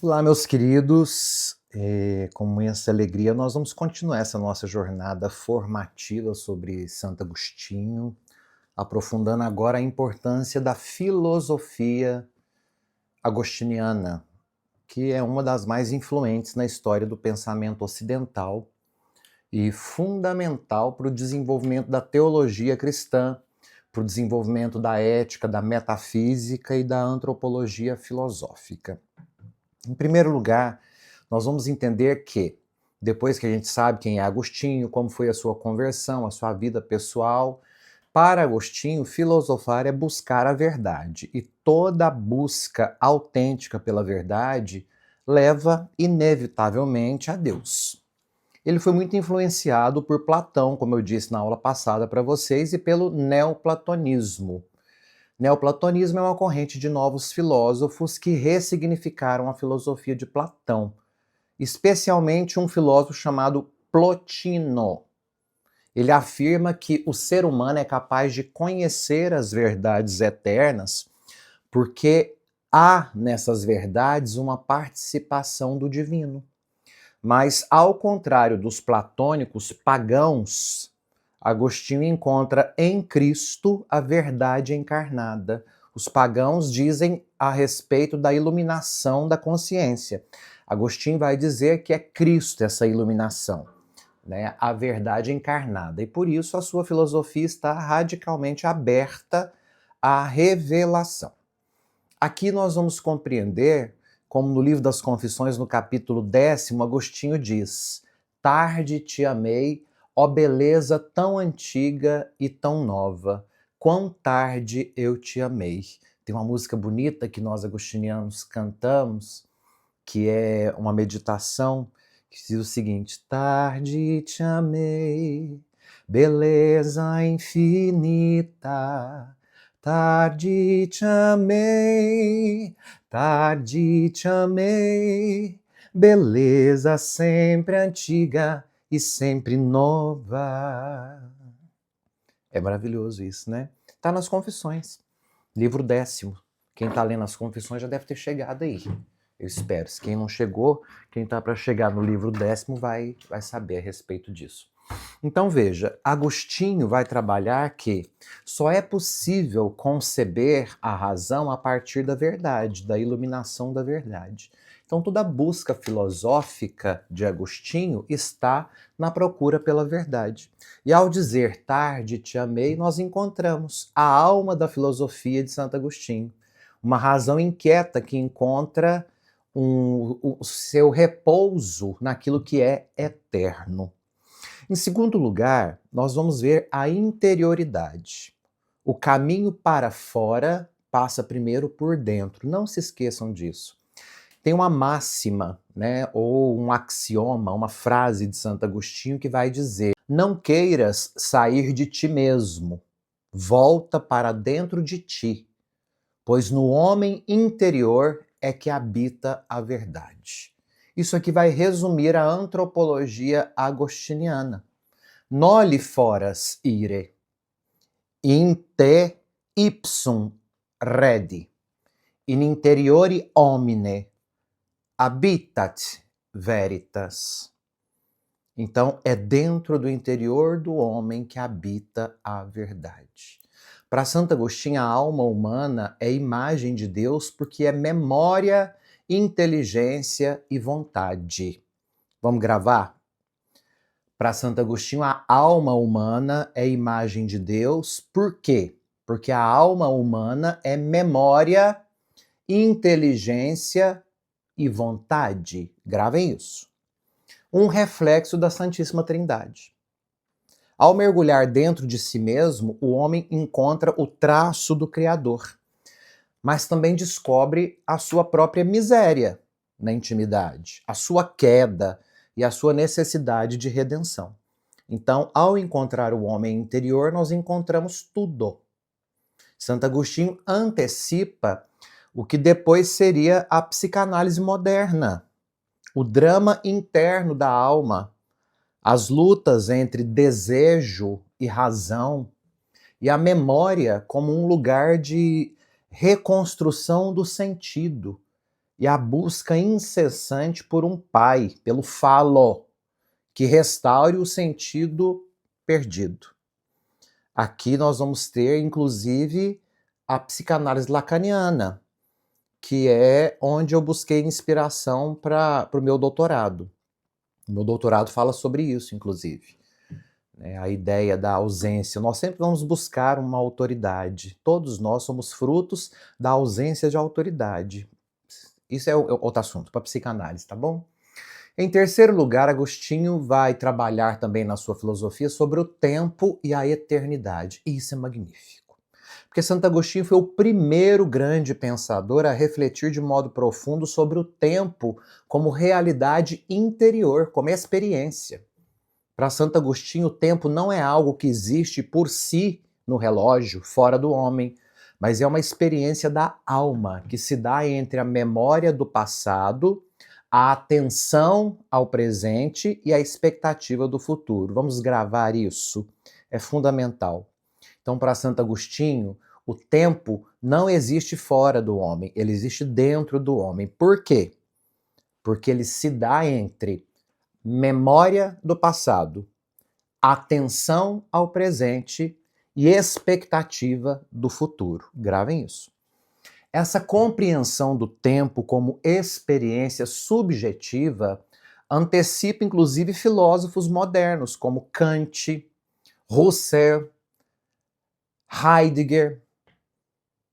Olá, meus queridos. Com muita alegria, nós vamos continuar essa nossa jornada formativa sobre Santo Agostinho, aprofundando agora a importância da filosofia agostiniana, que é uma das mais influentes na história do pensamento ocidental e fundamental para o desenvolvimento da teologia cristã, para o desenvolvimento da ética, da metafísica e da antropologia filosófica. Em primeiro lugar, nós vamos entender que, depois que a gente sabe quem é Agostinho, como foi a sua conversão, a sua vida pessoal, para Agostinho, filosofar é buscar a verdade. E toda busca autêntica pela verdade leva, inevitavelmente, a Deus. Ele foi muito influenciado por Platão, como eu disse na aula passada para vocês, e pelo neoplatonismo. Neoplatonismo é uma corrente de novos filósofos que ressignificaram a filosofia de Platão, especialmente um filósofo chamado Plotino. Ele afirma que o ser humano é capaz de conhecer as verdades eternas porque há nessas verdades uma participação do divino. Mas, ao contrário dos platônicos pagãos, Agostinho encontra em Cristo a verdade encarnada. Os pagãos dizem a respeito da iluminação da consciência. Agostinho vai dizer que é Cristo essa iluminação, né? A verdade encarnada. E por isso a sua filosofia está radicalmente aberta à revelação. Aqui nós vamos compreender, como no livro das Confissões, no capítulo 10, Agostinho diz: tarde te amei, ó beleza tão antiga e tão nova, quão tarde eu te amei. Tem uma música bonita que nós agostinianos cantamos, que é uma meditação, que diz o seguinte: tarde te amei, beleza infinita, tarde te amei, tarde te amei, beleza sempre antiga e sempre nova. É maravilhoso isso, né? Tá nas Confissões, livro 10º. Quem está lendo as Confissões já deve ter chegado aí. Eu espero. Se quem não chegou, quem está para chegar no livro 10º vai saber a respeito disso. Então veja, Agostinho vai trabalhar que só é possível conceber a razão a partir da verdade, da iluminação da verdade. Então toda a busca filosófica de Agostinho está na procura pela verdade. E ao dizer tarde te amei, nós encontramos a alma da filosofia de Santo Agostinho. Uma razão inquieta que encontra o seu repouso naquilo que é eterno. Em segundo lugar, nós vamos ver a interioridade. O caminho para fora passa primeiro por dentro. Não se esqueçam disso. Tem uma máxima, né, ou um axioma, uma frase de Santo Agostinho que vai dizer: não queiras sair de ti mesmo, volta para dentro de ti, pois no homem interior é que habita a verdade. Isso aqui vai resumir a antropologia agostiniana. Noli foras ire, in te ipsum redi, in interiori homine habitat veritas. Então, é dentro do interior do homem que habita a verdade. Para Santo Agostinho, a alma humana é imagem de Deus porque é memória, inteligência e vontade. Vamos gravar? Para Santo Agostinho, a alma humana é imagem de Deus. Por quê? Porque a alma humana é memória, inteligência e vontade. Gravem isso. Um reflexo da Santíssima Trindade. Ao mergulhar dentro de si mesmo, o homem encontra o traço do Criador, mas também descobre a sua própria miséria na intimidade, a sua queda e a sua necessidade de redenção. Então, ao encontrar o homem interior, nós encontramos tudo. Santo Agostinho antecipa o que depois seria a psicanálise moderna, o drama interno da alma, as lutas entre desejo e razão, e a memória como um lugar de reconstrução do sentido e a busca incessante por um pai, pelo falo, que restaure o sentido perdido. Aqui nós vamos ter, inclusive, a psicanálise lacaniana, que é onde eu busquei inspiração para o meu doutorado. O meu doutorado fala sobre isso, inclusive. A ideia da ausência. Nós sempre vamos buscar uma autoridade. Todos nós somos frutos da ausência de autoridade. Isso é outro assunto, para psicanálise, tá bom? Em terceiro lugar, Agostinho vai trabalhar também na sua filosofia sobre o tempo e a eternidade. E isso é magnífico. Porque Santo Agostinho foi o primeiro grande pensador a refletir de modo profundo sobre o tempo como realidade interior, como experiência. Para Santo Agostinho, o tempo não é algo que existe por si no relógio, fora do homem, mas é uma experiência da alma, que se dá entre a memória do passado, a atenção ao presente e a expectativa do futuro. Vamos gravar isso, é fundamental. Então, para Santo Agostinho, o tempo não existe fora do homem, ele existe dentro do homem. Por quê? Porque ele se dá entre memória do passado, atenção ao presente e expectativa do futuro. Gravem isso. Essa compreensão do tempo como experiência subjetiva antecipa inclusive filósofos modernos como Kant, Husserl, Heidegger.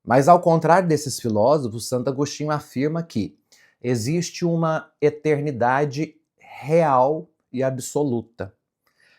Mas ao contrário desses filósofos, Santo Agostinho afirma que existe uma eternidade real e absoluta.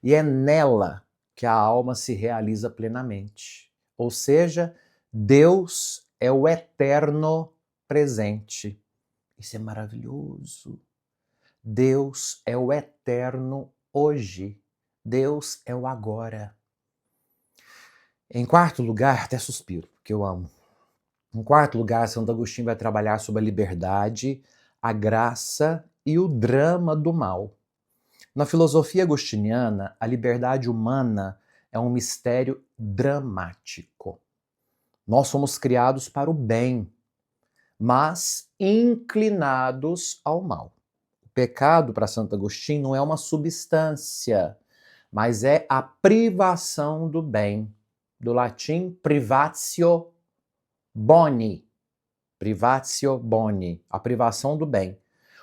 E é nela que a alma se realiza plenamente. Ou seja, Deus é o eterno presente. Isso é maravilhoso. Deus é o eterno hoje. Deus é o agora. Em quarto lugar, até suspiro, porque eu amo. Em quarto lugar, Santo Agostinho vai trabalhar sobre a liberdade, a graça e o drama do mal. Na filosofia agostiniana, a liberdade humana é um mistério dramático. Nós somos criados para o bem, mas inclinados ao mal. O pecado, para Santo Agostinho, não é uma substância, mas é a privação do bem. Do latim, privatio boni. Privatio boni, a privação do bem.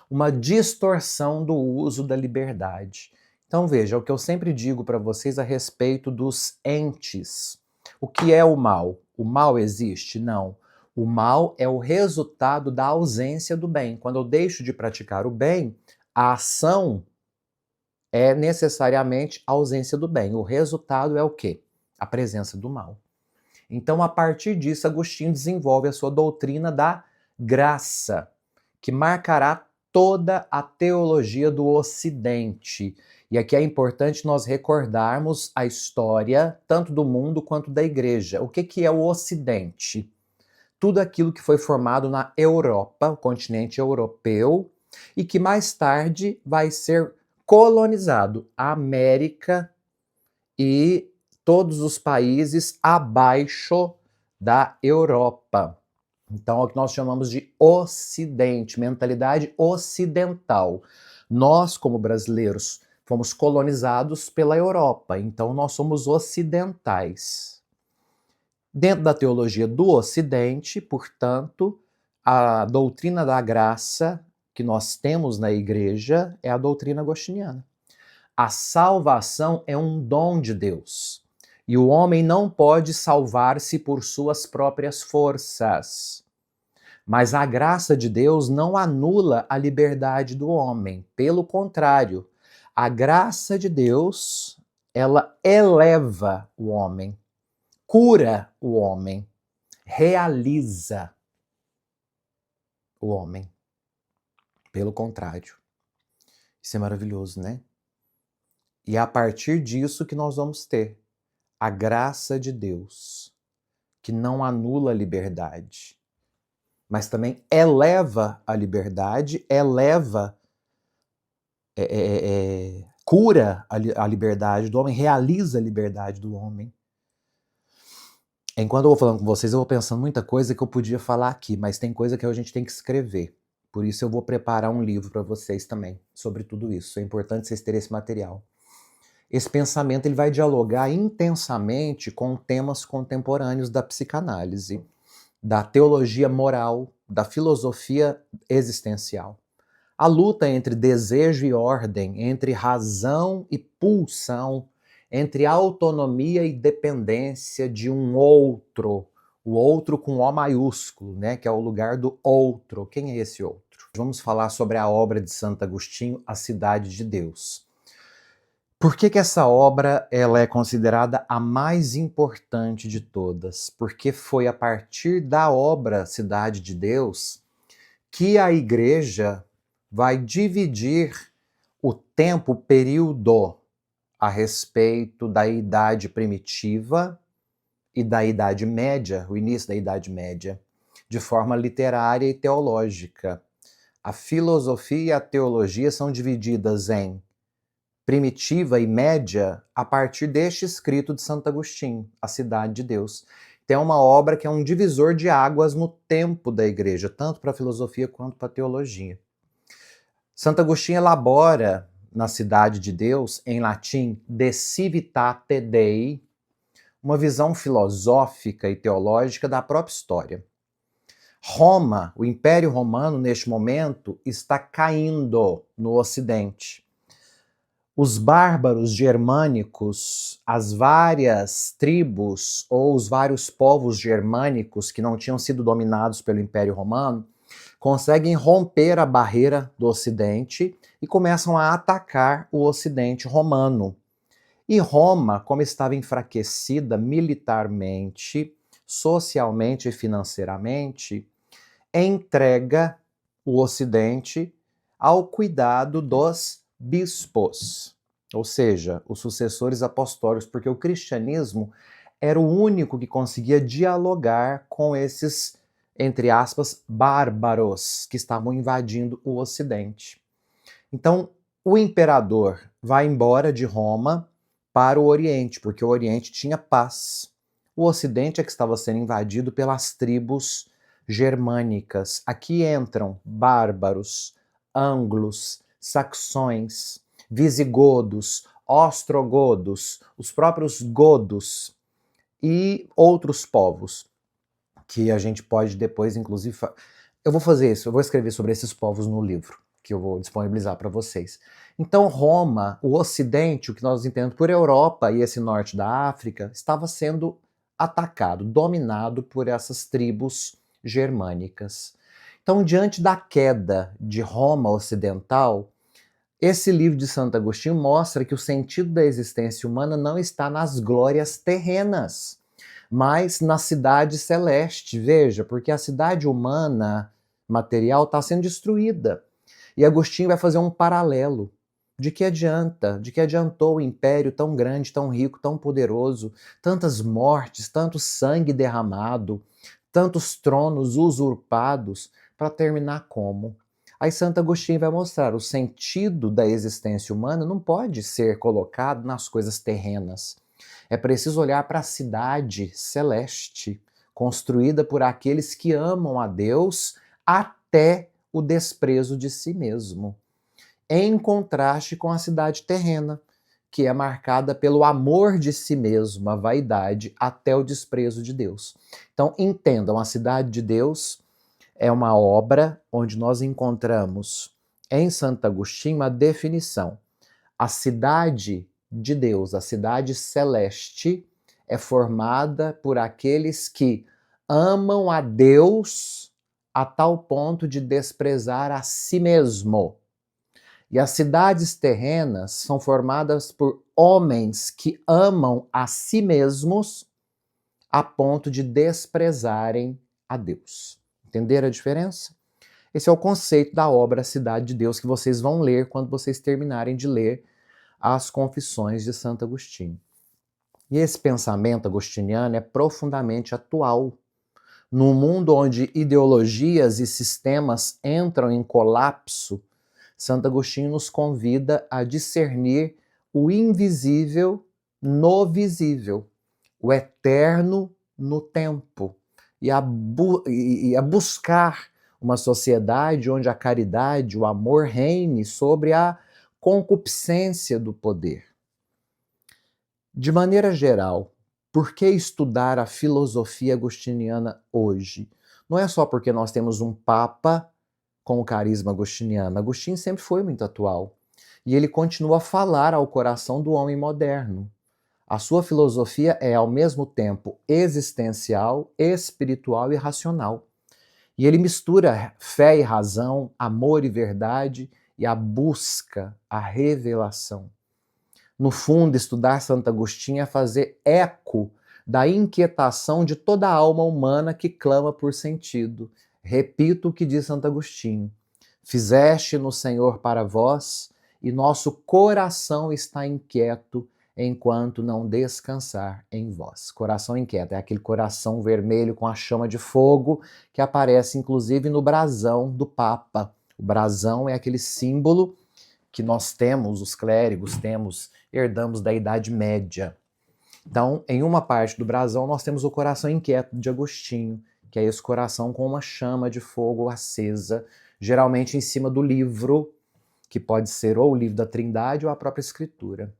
Uma distorção do uso da liberdade. Então veja, o que eu sempre digo para vocês a respeito dos entes. O que é o mal? O mal existe? Não. O mal é o resultado da ausência do bem. Quando eu deixo de praticar o bem, a ação é necessariamente a ausência do bem. O resultado é o quê? A presença do mal. Então, a partir disso, Agostinho desenvolve a sua doutrina da graça, que marcará toda a teologia do Ocidente. E aqui é importante nós recordarmos a história, tanto do mundo quanto da igreja. O que é o Ocidente? Tudo aquilo que foi formado na Europa, o continente europeu, e que mais tarde vai ser colonizado. A América e todos os países abaixo da Europa. Então, é o que nós chamamos de Ocidente, mentalidade ocidental. Nós, como brasileiros, fomos colonizados pela Europa, então nós somos ocidentais. Dentro da teologia do Ocidente, portanto, a doutrina da graça que nós temos na igreja é a doutrina agostiniana. A salvação é um dom de Deus. E o homem não pode salvar-se por suas próprias forças. Mas a graça de Deus não anula a liberdade do homem. Pelo contrário, a graça de Deus, ela eleva o homem, cura o homem, realiza o homem. Pelo contrário. Isso é maravilhoso, né? E é a partir disso que nós vamos ter a graça de Deus, que não anula a liberdade, mas também eleva a liberdade, cura a liberdade do homem, realiza a liberdade do homem. Enquanto eu vou falando com vocês, eu vou pensando muita coisa que eu podia falar aqui, mas tem coisa que a gente tem que escrever. Por isso eu vou preparar um livro para vocês também sobre tudo isso. É importante vocês terem esse material. Esse pensamento ele vai dialogar intensamente com temas contemporâneos da psicanálise, da teologia moral, da filosofia existencial. A luta entre desejo e ordem, entre razão e pulsão, entre autonomia e dependência de um outro, o outro com O maiúsculo, né, que é o lugar do outro. Quem é esse outro? Vamos falar sobre a obra de Santo Agostinho, A Cidade de Deus. Por que essa obra ela é considerada a mais importante de todas? Porque foi a partir da obra Cidade de Deus que a Igreja vai dividir o tempo, o período, a respeito da Idade Primitiva e da Idade Média, o início da Idade Média, de forma literária e teológica. A filosofia e a teologia são divididas em primitiva e média a partir deste escrito de Santo Agostinho, A Cidade de Deus. Tem uma obra que é um divisor de águas no tempo da Igreja, tanto para a filosofia quanto para a teologia. Santo Agostinho elabora na Cidade de Deus, em latim, De Civitate Dei, uma visão filosófica e teológica da própria história. Roma, o Império Romano, neste momento, está caindo no Ocidente. Os bárbaros germânicos, as várias tribos ou os vários povos germânicos que não tinham sido dominados pelo Império Romano, conseguem romper a barreira do Ocidente e começam a atacar o Ocidente romano. E Roma, como estava enfraquecida militarmente, socialmente e financeiramente, entrega o Ocidente ao cuidado dos bispos, ou seja, os sucessores apostólicos, porque o cristianismo era o único que conseguia dialogar com esses, entre aspas, bárbaros que estavam invadindo o Ocidente. Então, o imperador vai embora de Roma para o Oriente, porque o Oriente tinha paz. O Ocidente é que estava sendo invadido pelas tribos germânicas. Aqui entram bárbaros, anglos, saxões, visigodos, ostrogodos, os próprios godos e outros povos que a gente pode depois, inclusive... Eu vou fazer isso, eu vou escrever sobre esses povos no livro, que eu vou disponibilizar para vocês. Então Roma, o Ocidente, o que nós entendemos por Europa e esse norte da África, estava sendo atacado, dominado por essas tribos germânicas. Então, diante da queda de Roma Ocidental, esse livro de Santo Agostinho mostra que o sentido da existência humana não está nas glórias terrenas, mas na cidade celeste. Veja, porque a cidade humana, material, está sendo destruída. E Agostinho vai fazer um paralelo. De que adianta? De que adiantou o império tão grande, tão rico, tão poderoso, tantas mortes, tanto sangue derramado, tantos tronos usurpados, para terminar como? Aí Santo Agostinho vai mostrar o sentido da existência humana não pode ser colocado nas coisas terrenas. É preciso olhar para a cidade celeste, construída por aqueles que amam a Deus até o desprezo de si mesmo, em contraste com a cidade terrena, que é marcada pelo amor de si mesmo, a vaidade, até o desprezo de Deus. Então, entendam, a Cidade de Deus é uma obra onde nós encontramos em Santo Agostinho a definição. A cidade de Deus, a cidade celeste, é formada por aqueles que amam a Deus a tal ponto de desprezar a si mesmo. E as cidades terrenas são formadas por homens que amam a si mesmos a ponto de desprezarem a Deus. Entenderam a diferença? Esse é o conceito da obra Cidade de Deus que vocês vão ler quando vocês terminarem de ler as Confissões de Santo Agostinho. E esse pensamento agostiniano é profundamente atual. Num mundo onde ideologias e sistemas entram em colapso, Santo Agostinho nos convida a discernir o invisível no visível, o eterno no tempo, e a buscar uma sociedade onde a caridade, o amor reine sobre a concupiscência do poder. De maneira geral, por que estudar a filosofia agostiniana hoje? Não é só porque nós temos um Papa com o carisma agostiniano. Agostinho sempre foi muito atual. E ele continua a falar ao coração do homem moderno. A sua filosofia é, ao mesmo tempo, existencial, espiritual e racional. E ele mistura fé e razão, amor e verdade e a busca, a revelação. No fundo, estudar Santo Agostinho é fazer eco da inquietação de toda a alma humana que clama por sentido. Repito o que diz Santo Agostinho: fizeste no Senhor para vós, e nosso coração está inquieto enquanto não descansar em vós. Coração inquieto é aquele coração vermelho com a chama de fogo que aparece inclusive no brasão do Papa. O brasão é aquele símbolo que nós temos, os clérigos temos, herdamos da Idade Média. Então, em uma parte do brasão, nós temos o coração inquieto de Agostinho, que é esse coração com uma chama de fogo acesa, geralmente em cima do livro, que pode ser ou o livro da Trindade ou a própria Escritura.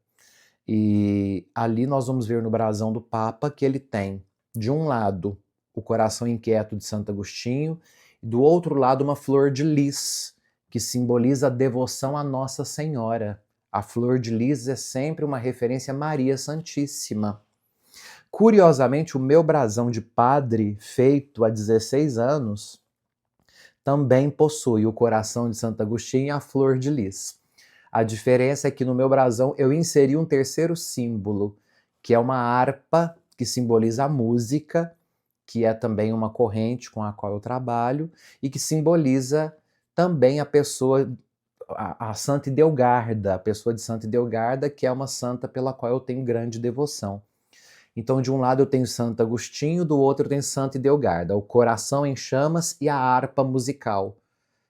E ali nós vamos ver no brasão do Papa que ele tem, de um lado, o coração inquieto de Santo Agostinho, e do outro lado, uma flor de lis, que simboliza a devoção à Nossa Senhora. A flor de lis é sempre uma referência a Maria Santíssima. Curiosamente, o meu brasão de padre, feito há 16 anos, também possui o coração de Santo Agostinho e a flor de lis. A diferença é que no meu brasão eu inseri um terceiro símbolo, que é uma harpa, que simboliza a música, que é também uma corrente com a qual eu trabalho, e que simboliza também a pessoa, a Santa Idelgarda, a pessoa de Santa Idelgarda, que é uma santa pela qual eu tenho grande devoção. Então, de um lado eu tenho Santo Agostinho, do outro eu tenho Santa Idelgarda, o coração em chamas e a harpa musical,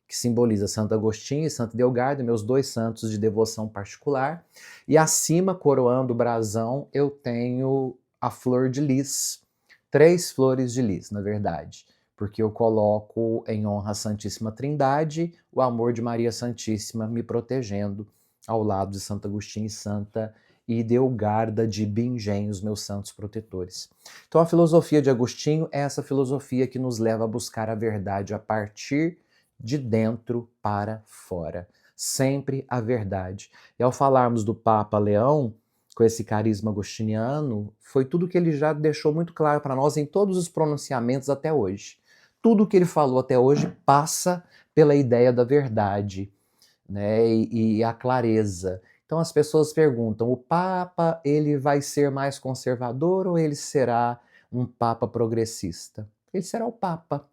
que simboliza Santo Agostinho e Santa Idelgarda, meus dois santos de devoção particular. E acima, coroando o brasão, eu tenho a flor de lis, 3 flores de lis, na verdade, porque eu coloco em honra à Santíssima Trindade o amor de Maria Santíssima me protegendo ao lado de Santo Agostinho e Santa Idelgarda de Bingen, os meus santos protetores. Então a filosofia de Agostinho é essa filosofia que nos leva a buscar a verdade a partir de dentro para fora. Sempre a verdade. E ao falarmos do Papa Leão, com esse carisma agostiniano, foi tudo que ele já deixou muito claro para nós em todos os pronunciamentos até hoje. Tudo que ele falou até hoje passa pela ideia da verdade, né, e a clareza. Então as pessoas perguntam, o Papa ele vai ser mais conservador ou ele será um Papa progressista? Ele será o Papa.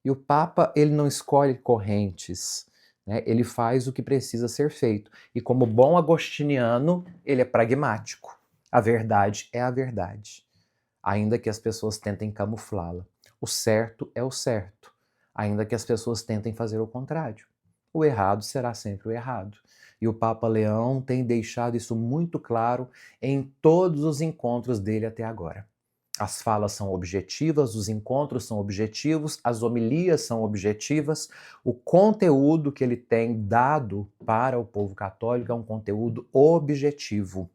E o Papa ele não escolhe correntes, né? Ele faz o que precisa ser feito. E como bom agostiniano, ele é pragmático. A verdade é a verdade, ainda que as pessoas tentem camuflá-la. O certo é o certo, ainda que as pessoas tentem fazer o contrário. O errado será sempre o errado. E o Papa Leão tem deixado isso muito claro em todos os encontros dele até agora. As falas são objetivas, os encontros são objetivos, as homilias são objetivas, o conteúdo que ele tem dado para o povo católico é um conteúdo objetivo.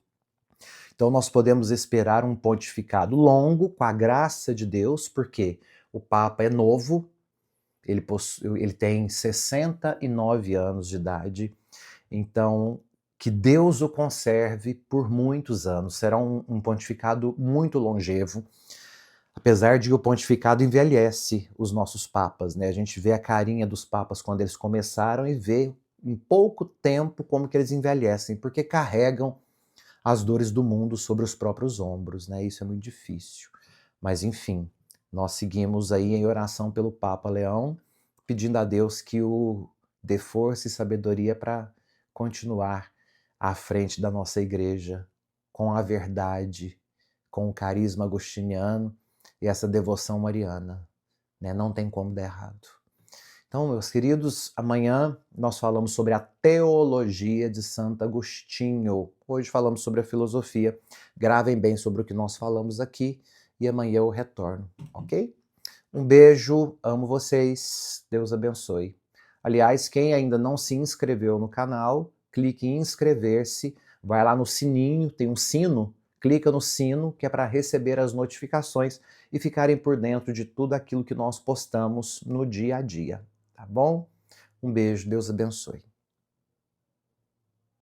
Então nós podemos esperar um pontificado longo, com a graça de Deus, porque o Papa é novo, ele tem 69 anos de idade, então que Deus o conserve por muitos anos. Será um pontificado muito longevo, apesar de que o pontificado envelhece os nossos papas, né? A gente vê a carinha dos papas quando eles começaram e vê em pouco tempo como que eles envelhecem, porque carregam as dores do mundo sobre os próprios ombros, né? Isso é muito difícil. Mas enfim, nós seguimos aí em oração pelo Papa Leão, pedindo a Deus que o dê força e sabedoria para continuar à frente da nossa igreja, com a verdade, com o carisma agostiniano e essa devoção mariana, né? Não tem como dar errado. Então, meus queridos, amanhã nós falamos sobre a teologia de Santo Agostinho. Hoje falamos sobre a filosofia. Gravem bem sobre o que nós falamos aqui e amanhã eu retorno, ok? Um beijo, amo vocês, Deus abençoe. Aliás, quem ainda não se inscreveu no canal, clique em inscrever-se, vai lá no sininho, tem um sino, clica no sino, que é para receber as notificações e ficarem por dentro de tudo aquilo que nós postamos no dia a dia, tá bom? Um beijo, Deus abençoe.